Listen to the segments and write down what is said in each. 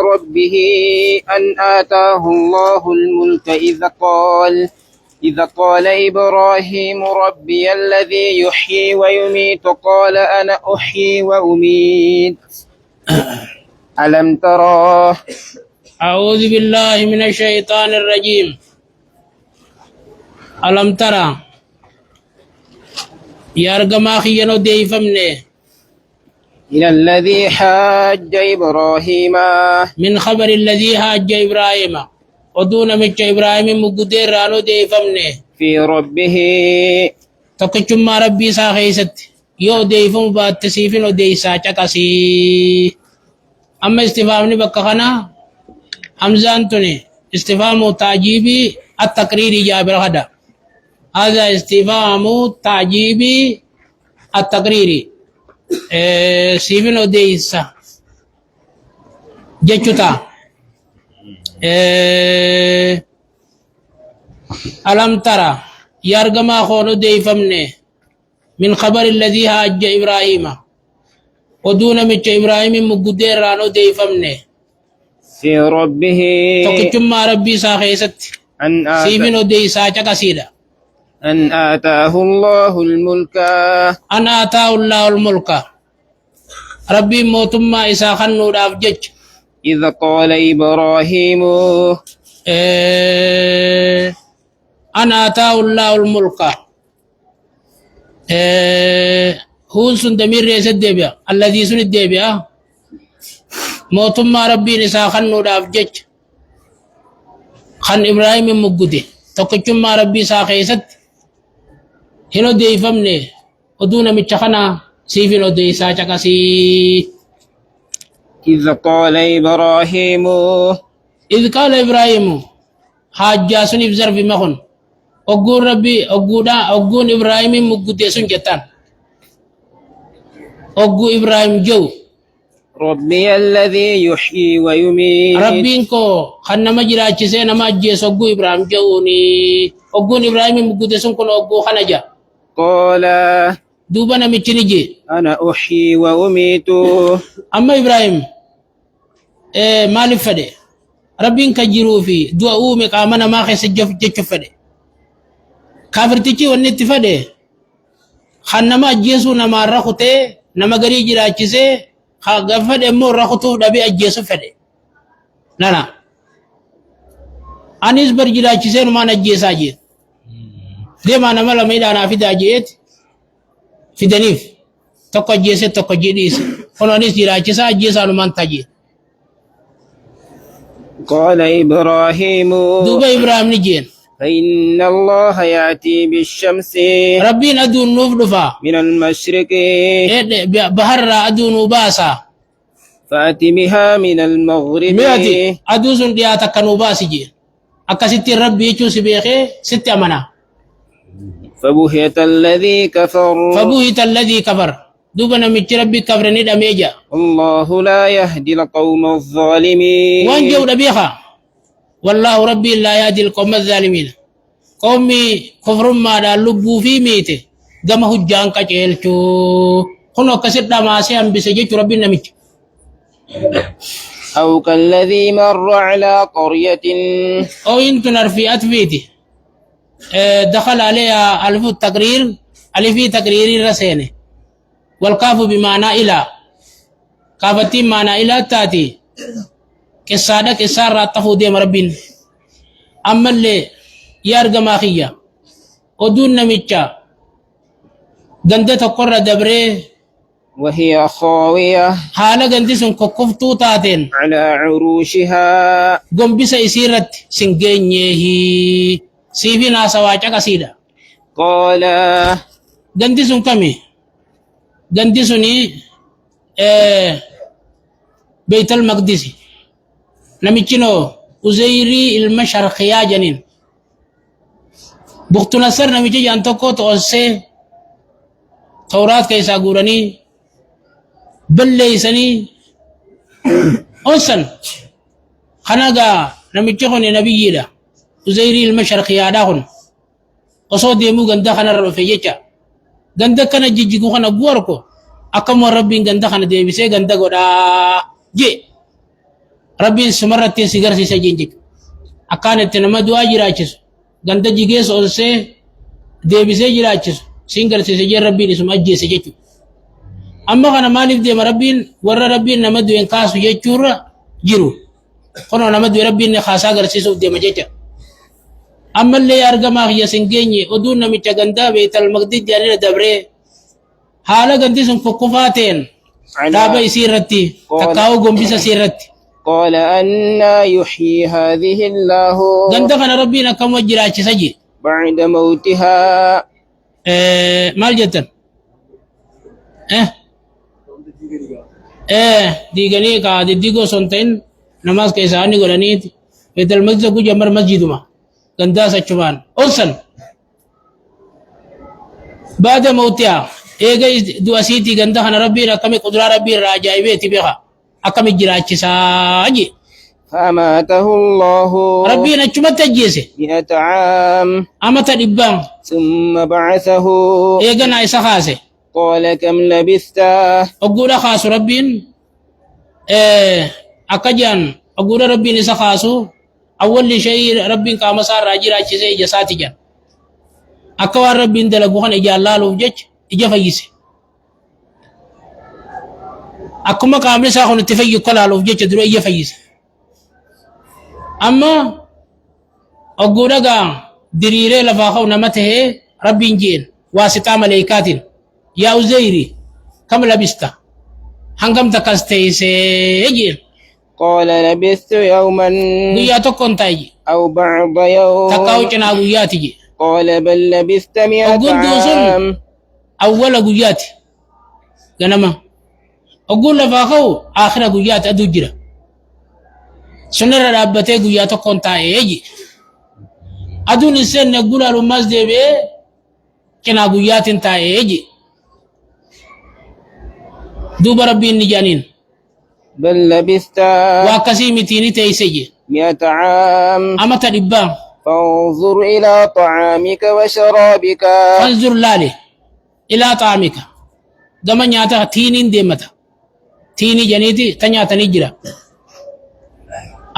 ربه أن آتاه الله الملك إذ قال إبراهيم ربي الذي يحيي ويميت قال أنا أحيي وأميت ألم ترى أعوذ بالله من الشيطان الرجيم. ألم ترى يارجما خيانو دي فمنه إلى الذي حاج إبراهيم من خبر الذي هاج إبراهيم ودون من إبراهيم مقدر رانو دي فمنه في ربه تكتم ربي ساخيست يو دي فم بات تسيفين ودي ساچكسي. أما استفهامني بكخنا همزان تني استفهام تعجيبي التقريري جابر هذا استفهام تعجيبي التقريري سيفين وديسا جتشتا ألم ترى يرجما خونو دي فمنه من خبر الذي هاج إبراهيم ودون من إبراهيم مقدر رانو دي فمنه في ربه تكتم ربي ساخيست سيفين وديسا چكسيدا أن آتاه الله الملك أن آتاه الله الملك ربي موتما إسا خنو دافجج إذ قال إبراهيم أن آتاه الله الملك هون سن دمير رئيس الدبيا الذي سن الدبيا موتما ربي إسا خنو دافجج خن إبراهيم مقودي تقجم ربي ساخيست هنو دي فمني ودون متخنا سيفين ودي ساچكسي. إذ قال إبراهيم إذ قال إبراهيم حاجة سن بزر في مخن أقول ربي أقول إبراهيم مقدي سن جتان أقول إبراهيم جو ربي الذي يحيي ويميت ربي إنكو خنا مجرى چسي نما جيس أقول إبراهيم جوني أقول إبراهيم مقدي سن كن أقول خنجا قال دوبنا مچنجي أنا أحيي وأميت. أما إبراهيم مالف فدي ربين كجرو في دعا أومي قامنا ما خيس جف فدي كافرتيكي ونت فدي خانا ما جيسو نما رخوتي نما غري جرا چيسي خاغ فدي مو رخوتو دبي أجيسو فدي لا أنيس برجرا چيسي نما نجيسا جيت دي ما نما لميدانا في داجيت في دنيف تقو جيسي تقو جيديس فنونيس جرا چيسا جيسا نمان تاجيت. قال إبراهيم دوبا إبراهيم نجين فإن الله يأتي بالشمس ربين أدون نفلفا من المشرق بحر أدون نباسا فأتي بها من المغرب مياتي أدوسن دياتك نباسي جين أكا ستي ربي يچو سبيخي ستي أمنا فبهت الذي كفر فبوهت الذي كفر دوبا نميچ ربي كفرني دميجا الله لا يهدي القوم الظالمين. وانجو دبيخا والله ربي لا يهدي القوم الظالمين قومي كفر ما دا لبو في ميته gama hujjaan qaceelchuu kunoo akkasidha maasee hambise jechuu rabbiin namicha. أو كالذي مر على قرية أو إن تنرفيات فيتي دخل عليها ألف التقرير ألف تقرير رسينه والكاف بمعنى إلى كافتي معنى إلى تاتي كسادة كسارة تفودي مربين أما اللي يارغ ماخية ودون نميتشا غندة تقرر دبره وهي خاوية حالا غندي سن كوكفتو تاتين على عروشها قم بس إسيرت سنجينيه سيفينا سواجا كسيدا قال غندي سن كمي غندي سني بيت المقدس نميتشنو أزيري المشرقية جنين بخت نصر نميتشي جانتوكو تغسي توراة كيسا قوراني بلّيسني أنسان خناقا نميتشخوني نبيي دا أزيري المشرقية داخن قصود ديمو غندا خنا رفيجيشا غندا كان جيجيكو خنا قواركو أكام ربي غندا خنا ديبسي غندا قودا جي ربي سمرت سيجر سيجنجك أكانت نما دعاء جراچس غندا جيجس أوسه ديبي سيجراچس سينجر سيجر ربي نسم أجي سيجتو أما كان مالك دي مربين ورا ربي نما دو إنكاس يجورا جيرو كنا نما دو ربي نخاسا غرسيسو دي مجيتا أما اللي أرجما هي سنجيني ودون نمي غندا بيت المقدس جاني دبره حالا غندي سن فكفاتين تابع سيرتي تكاو غمبيسا سيرتي قال أنا يحيي هذه الله غندا كان ربنا كم وجراچ سجي بعد موتها مال جتن ديغني کا ديغو سنتين نماز كيساني غلنيت بيت المقدس کو جمر مسجد ما غندا سچوان اوسن بعد موتها ايغي دواسيتي غندا كان ربنا كم قدرة ربي راجايبتي بها أكم جراچ ساجي فأماته الله ربنا چمت جيسه 100 عام أما تدبان ثم بعثه إيغنا إسخاسه قال كم لبثت أقول خاص ربين أكجان أقول ربين إسخاسه أول شيء ربين كامسار راجي راجي سي جساتي جان أكوار ربين دلقوهن إجا الله لوجج إجا فيسه أكما كامل ساخن اتفاق كلا لوجج درو إجا فيسه أما أقول دريري لفاقو نمته ربين جين واسطة ملائكات يا أزيري كم لبست هنگم تكستيسي جين قال لبثت يوما قياتو كنتاجي أو بعض يوم تكاوچنا قياتي قال بل لبثت 100 عام أول قياتي غنما أقول لفاقو آخر قيات أدو جرا سنر رابطه قياتو كنتاجي أدو نسان نقول الأماس ديبه كنا قيات انتاجي دوب ربي النجانين بل لبثت وكسي متيني تيسجي 100 عام أما تربان فانظر إلى طعامك وشرابك فانظر لالي إلى طعامك دم نياتا تينين ديمتا تيني جنيتي تنياتا نجرا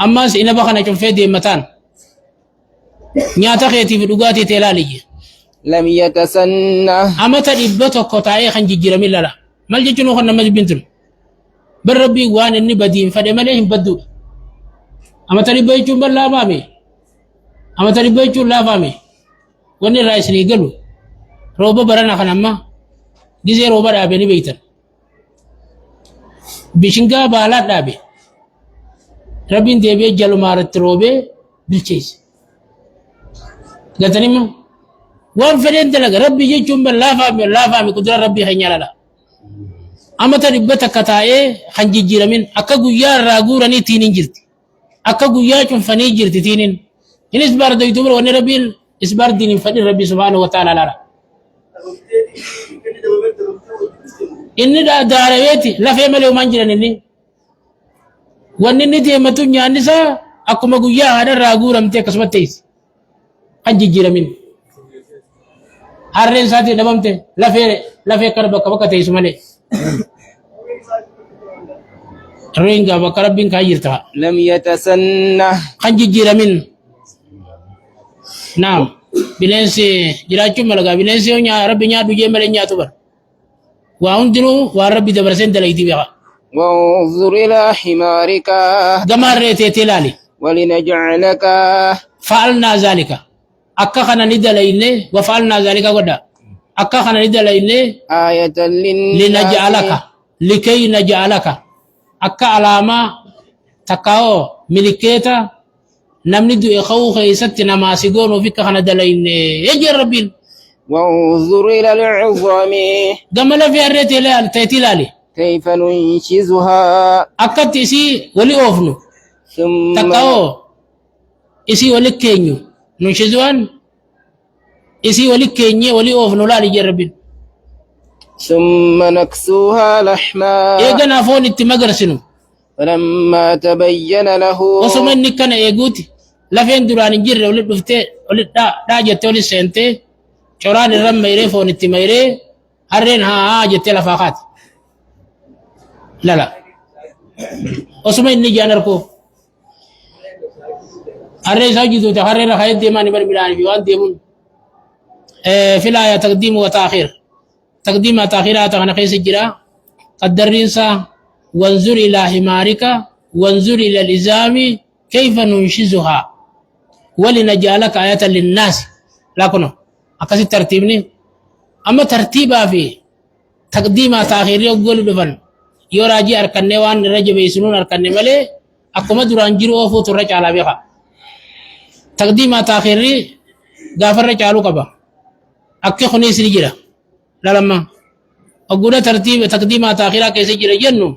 أما إنا بخنا كنفي ديمتان نياتا خيتي في دقاتي تلالي لم يتسنه أما تربتو قطعي خنجي جرمي لالا مال جيتنو خنا مج بنتم بر ربي وان اني بدين فدي مالهم بدو اما تري بيچو بلا فامي اما تري بيچو لا فامي وني رايس ني گلو روبا برنا خنما ديزي روبا دابي ني بيتن بيشنگا بالا دابي ربين ديبي جلو مارت روبي بلچيس گتني ما وان فدين دلگ ربي جيچو بلا فامي قدر ربي خنيالا أما تربت كتاء خنجي جيرمين أكا غويا راغوراني تينين جرتي أكا غويا چنفني جرتي تينين إن إسبار دو يتوبر وني ربي إسبار دين فدي ربي سبحانه وتعالى لا إن دا دارويتي لا في ملو منجرن إني وني نتي متو نيانسا أكما غويا هذا راغورام تي كسمتيس خنجي جيرمين هارين ساتي دبمته لا في كربا كبكتي سمالي رينغا بكربين كايرتا لم يتسنه خنجي جيرمين نعم بلنسي جراچو ملغا بلنسي نيا ربي نيا دوجي مل نيا توبر واوندرو وربي دبرسن دلايتي بيا وانظر إلى حمارك دمارتي تلالي ولنجعلك فعلنا ذلك أكا خنا ندلين وفعلنا ذلك غدا أكا خنا ندلين آية لنجعلك لكي نجعلك أكا علامة تكاو ملكيتا نمني دو إخو خيستنا ما سيقون وفيك خنا دلين يجي ربين وانظر إلى العظام قمل في الرئي تيتلالي كيف ننشزها أكا تيسي ولي أوفنو ثم تكاو إسي ولي كينيو ننشزوان إسي ولي كينيو ولي أوفنو لا لجربين ثم نكسوها لحما إيغانا فون اتمغرسنو فلما تبين له وسمن نكن إيغوتي لفين دران جير ولد دفتي ولد دا جت ولد سنتي شوران الرم ميري فون اتميري هرين ها جت لفاقات لا وسمن نجانركو الرئيس أجدو تخرر خير ديمان بربلان في وان ديمون في الآية تقديم وتأخير تقديم وتأخيرات أنا قيس الجراء قدر رنسا وانظر إلى حمارك وانظر إلى الإزام كيف ننشزها ولنجعلك آية للناس لكنه أكاسي ترتيبني أما ترتيبها في تقديم وتأخير يقول بفن يراجي أركني وان رجب يسنون أركني ملي أكما دران جيرو أفو ترج على بيخا تقديم وتأخير غافر رجالو قبا أكي خنيس نجرا لا لما أقول ترتيب تقديم وتأخير كيسي جرا جنو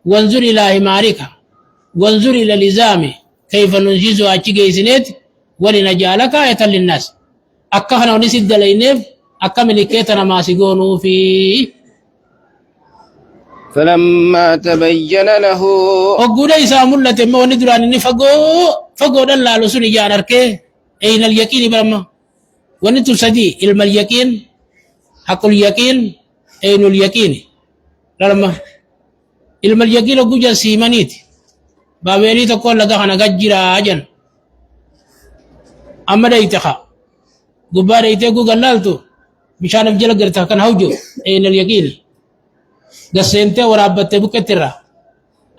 وانظر إلى حمارك وانظر إلى الإزام كيف ننجزها أشيكي سنيت ولنجعلك آية للناس أكا خنا نسد لينيف أكا ملكيتنا ما سيقونوا في فلما تبين له أقول إيسا ملة ما وندران فقو دلالو لسوني جانرك أين اليقين برما ونتو سدي علم اليقين حق اليقين أين اليقين لما علم اليقين أقول سيمانيت بابيني تقول لك أنا قجرا أجن أما دا يتخا قبار يتقو قلالتو مشان بجل قرتا كان هوجو أين اليقين قسينتي ورابت بكترا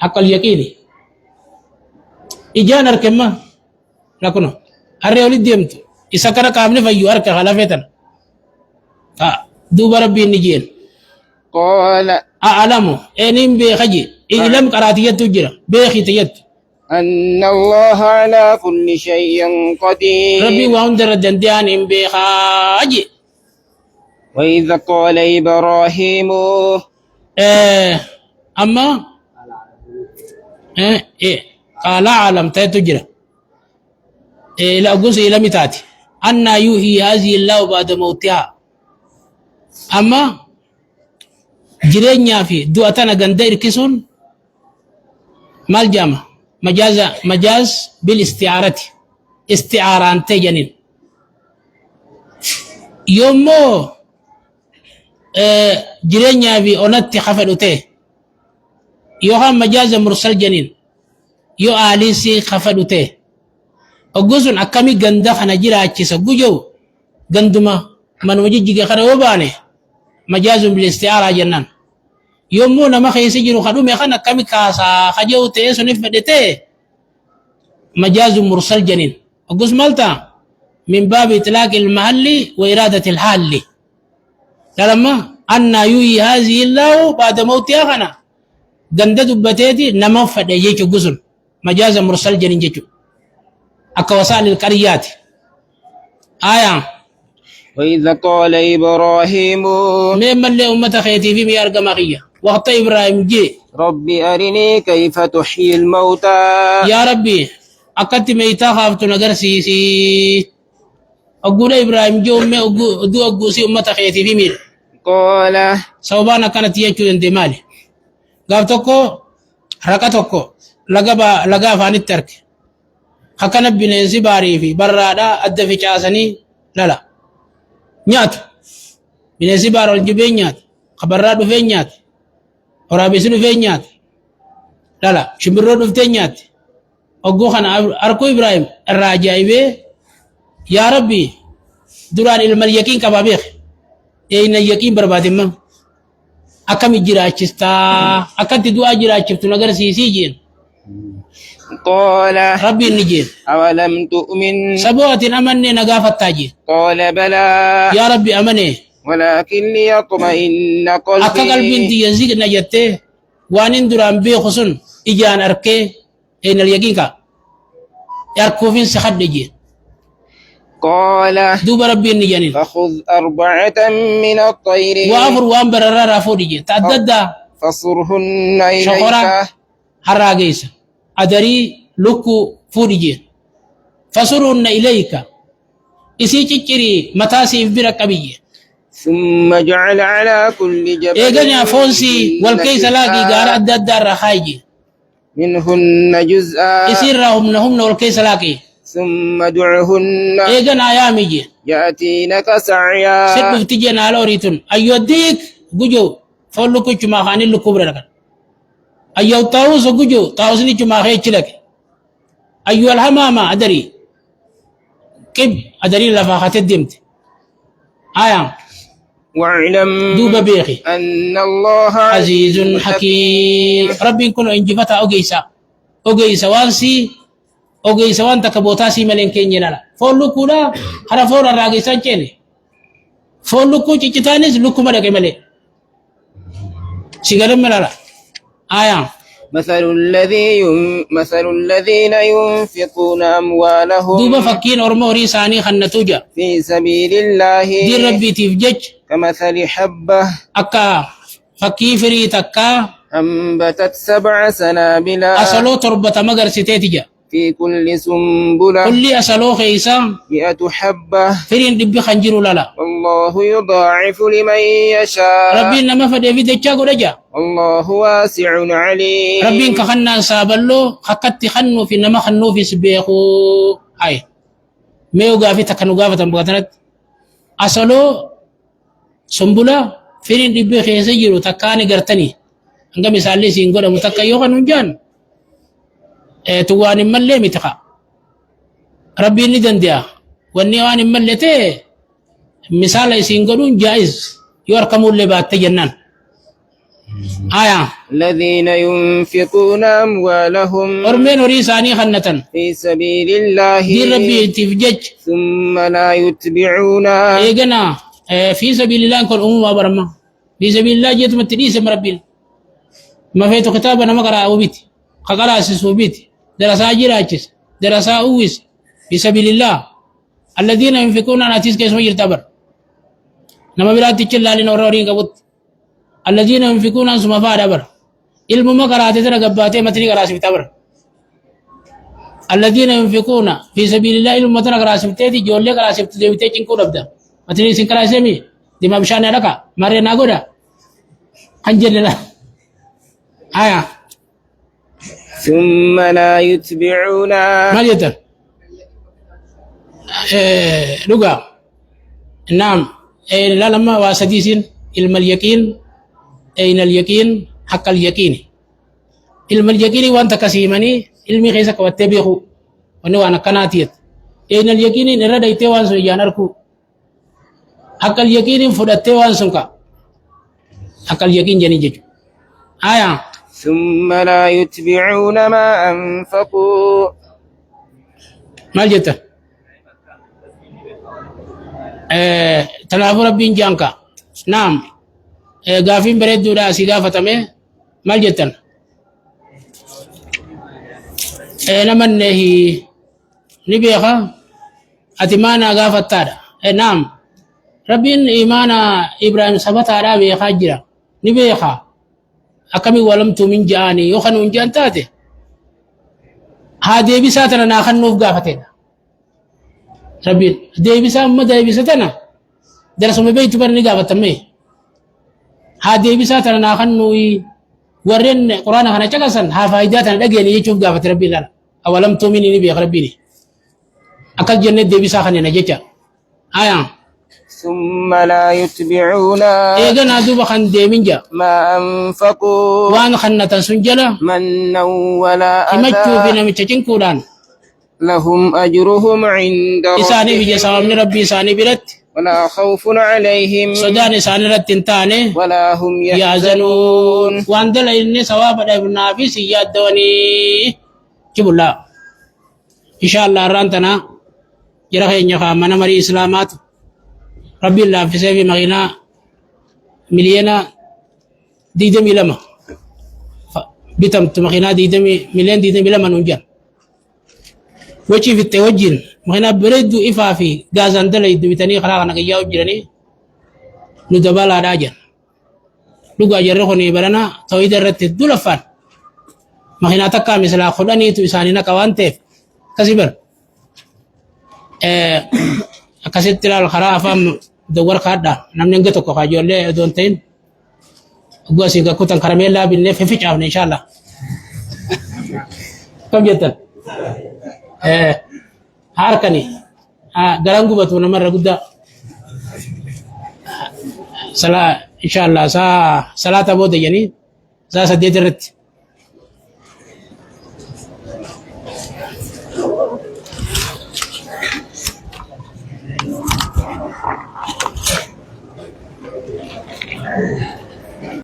حق اليقين إجان أركما لكنو أريولي ديمتو إسا كان كامل فيو أركا خلافتن دوب ربي النجين قال أعلمو إنهم بخجي إعلم قراتية تجرى بخي تيت أن الله على كل شيء قدير ربي وعندر الدنديان بخاجي وإذا قال إبراهيم أما قال أعلم تجرى لا أقول إلى متاتي أن يوهي هذه الله بعد موتها أما جرينيا في دواتنا غندير كيسون مال جامع مجاز بالاستعارة استعارة جنين يومو جرينيا في أونتي خفلوتي يوها مجاز مرسل جنين يو آليسي خفلوتي أقوزن أكامي غندا خنا جرا أجيسا قجو غندما من وجي جيغي خنا وباني مجاز بالاستعارة جنان يومو نما خيسي جيرو خدو ميخانا كامي كاسا خجو تيسو نفدتي مجاز مرسل جنين أقوز مالتا من باب إطلاق المحل وإرادة الحال لما أن يوي هذه الله بعد موتها خنا غندا دبتيتي نما فدي يجو قوزن مجاز مرسل جنين جيجو أكوسال القريات آية وإذا قال إبراهيم ممن لأمة خيتي في ميار قماقية وقت إبراهيم جي ربي أرني كيف تحيي الموتى يا ربي أكدت ميتا خافت نقر سيسي أقول إبراهيم جو أمي أدو أقوسي أمة خيتي في مير قال صوبانا كانت يجو اندمالي قابتوكو ركتوكو لغا فاني الترك خكنا بنينسي باري في برادا أدى في جاسني لا نيات بنينسي بارو الجبين نيات خبرادو في نيات ورابسلو في نيات لا شمبرودو في نيات أقو خنا أركو إبراهيم الراجعي بي يا ربي دوران علم اليقين كبابيخ إين اليقين بربادي ما أكم جراچستا أكم تدوا جراچفتو نگر سيسي جين قال ربي النجين أولم تؤمن سبوات أمني نقافة تاجي قال بلى يا ربي أمني ولكن ليطمئن أكا قلبي قلبي انتي ينزيق نجته وانين دران بي خسن إجان أركي إن اليقين كا يركو فين سخد جي قال دوب ربي النجانين فخذ أربعة من الطير وافر وانبر الرارا فودي جي تعدد فصرهن شخورا إليك حراغيس أدري لكو فودي جي فصرهن إليك إسي تشري متاسي برك أبي ثم جعل على كل جبل إيغانيا فونسي والكيس لاقي غار أدد الرخايجي منهن جزءا يصير هم والكيس لاقي ثم دعهن إيغان آيامي يأتينك سعيا سيد بفتجي نالو ريتون أيو ديك جوجو فولو كو چما خاني لو كبر لك أيو تاوس جوجو تاوس ني چما خي چلك أيو الحمامة أدري ثقب أدري لفاقة الدمت آية واعلم دوب بيخي أن الله عزيز حكيم ربي كل انجفتا أوجيسا وانسي أوجيسا وانتا كبوتاسي ملين كيني لا فولو كولا هرا فورا راجيسا جيني فولو كو تشتانيس لوكو مدك ملي سيغرم ملالا آية مثل الذين ينفقون أموالهم دوبا فكين أرموري ساني خنتوجا في سبيل الله دي ربي تفجج كمثل حبة أكا فكي فريت أكا أنبتت 7 سنابل أسلو تربة مغر ستيتجا في كل سنبلة كل أسلو خيسا 100 حبة فرين دبي خنجرو لالا والله يضاعف لمن يشاء ربي نما فدي في دجاغو دجا الله واسع عليم ربي كخنا سابلو خكت خنو في نما خنو في سبيخو هاي ميو غافي تكنو غافة تنبغتنت أسلو سنبلة فرين دبي خيسا جيرو تكاني غرتني انغا مثالي سينغو دمو تكا يوخا نجان تواني ملي متخا ربي ندن ديا ونيواني ملتي مثال سينغو جائز يوركمو اللي بات جنان آية الذين ينفقون أموالهم أرمين وريساني خنة في سبيل الله دي ربي تفجج ثم لا يتبعون إيقنا في سبيل الله نكون أموما برما في سبيل الله جيت متديس مربي ما فيتو كتابنا مقرأ وبيتي خقرأ أسس وبيتي درسا جراجس درسا أويس في سبيل الله الذين ينفقون على تيس كيسو يرتبر نما بلاد تجلال نورورين قبط الذين ينفقون أنسوا مفاد أبر علم مقرأ تترى قباتي متني قرأ سبتبر الذين ينفقون في سبيل الله علم متنى قرأ سبتي جولي قرأ سبتي تنكو نبدا متني سنكرا سمي دي ما بشان لك مرينا قودا حنجل الله آية ثم لا يتبعون ما يتر لغا نعم لا لما واسديسين علم اليقين أين اليقين حق اليقين علم اليقين وانت كسيمني علمي خيسك واتبعه ونو أنا كناتيت أين اليقين نرد ايتوان سو يانركو حق اليقين فدتوان سنكا حق اليقين جني جيجو آية ثم لا يتبعون ما أنفقوا ما جتا تنافر ربين جانكا نعم غافين بريد دودا سيغافة تمي ما جتا نمن نهي نبيخا أتمانا غافة تادا نعم ربين إيمانا إبراهيم سبت على بيخا جرا نبيخا أكمي ولمت من جاني يخن من جان تاتي هذه بساتنا ناخن نوف غافتنا ربين دي بسا مدى بساتنا درس مبيت برني غافت مي هذه بساتنا ناخن نوي ورن قرآن خنا چكسن ها فايداتنا دغيني يچوب غافت ربي لا أولم تؤمني نبي ربي أكل جنة دي بسا خننا جتا آيان ثم لا يتبعون إيغنا دوبا خن ديمنجا ما أنفقوا وان خنة سنجلا منا ولا إمجو أذى بنا متشكين كودان لهم أجرهم عند إساني بجي ربهم سوامن ربي إساني برت ولا خوف عليهم صدان إساني رت انتاني ولا هم يحزنون يحزنون وان دل إني سواب ابن أبي سياد دوني جب الله إن شاء الله رانتنا جرخي نيخا من مري إسلامات ربي الله في سيفي مغينا ملينا ديدمي لما بيتم تمغينا ديدمي مليون ديدمي لما ننجان وشي في التوجين مغينا بريدو إفافي غازان دلي دويتاني خلاقنا قياو جراني ندبالا داجان لغا جرخوني برنا تويد الرت الدولفان مغينا تكا مثلا خداني تو إسانينا كوانتف كسيبر أكاسيت تلال خرافة دور خادا نمن نجتو كخاجولة دونتين أقول سينك كوتن كراميلا بالنف في عون إن شاء الله كم جتن هاركني غرانغو بتو نمر رغدا صلاة إن شاء الله صلاة بود يعني سديت الرت